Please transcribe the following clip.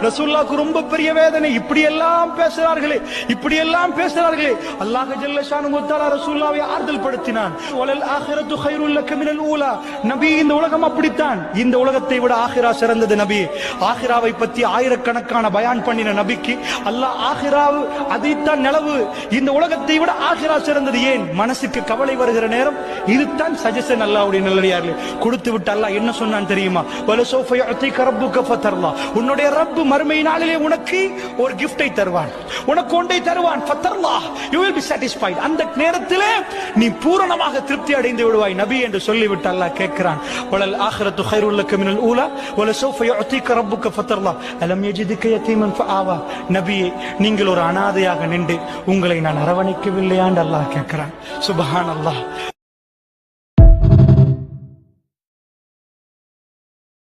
ரசூலுல்லாஹ்க்கு ரொம்ப பெரிய வேதனை. இப்படி எல்லாம் பேசுறார்களே, இப்படி எல்லாம் பேசுறார்களே. அல்லாஹ் ஜல்ல ஷானுஹு வ தஆலா ரசூலுல்லாஹ்வை ஆறுதல் படுத்தினான். வலல் ஆகிரத்து கைருல் லக மினல் ஊலா. நபி, இந்த உலகம் அப்படித்தான், இந்த உலகத்தை விட ஆகிரா சிறந்தது நபி. ஆகிராவை பத்தி ஆயிரக்கணக்கான பயான் பண்ணின நபிக்கு அல்லாஹ் ஆகிராவு அதைத்தான் நிலவு, இந்த உலகத்தை விட ஆகிரா சிறந்தது. ஏன்? மனசுக்கு கவலை வருகிற நேரம் இதுதான் சஜஷன். அல்லாஹ்வுடைய நல்லடியார்களே, கொடுத்து விட்டு அல்லாஹ் என்ன சொன்னான் தெரியுமா? வலசௌஃப யுஅதிக ரப்புக ஃபதர்லா. உன்னுடைய ரப்பு மறுமை நாளிலே உனக்கு ஒரு கிஃப்டை தருவான், உனக்கு ஒன்றை தருவான். ஃபதர்லா, you will be satisfied. அந்த நேரத்திலே நீ பூரணமாக திருப்தி அடைந்து விடுவாய் நபி என்று சொல்லிவிட்டு அல்லாஹ் கேட்கிறான். வலல் ஆகிரத்து கைருல் லக மினல் ஊலா வலசௌஃப யுஅதிக ரப்புக ஃபதர்லா அலம் யஜிதுக யதீமன் ஃபஆவா. நபியே, நீங்கள் ஒரு அனாதையாக நின்று உங்களை நான் அரவணைக்கவில்லையா என்று அல்லாஹ் கேட்கிறான். சுப்ஹானல்லாஹ்.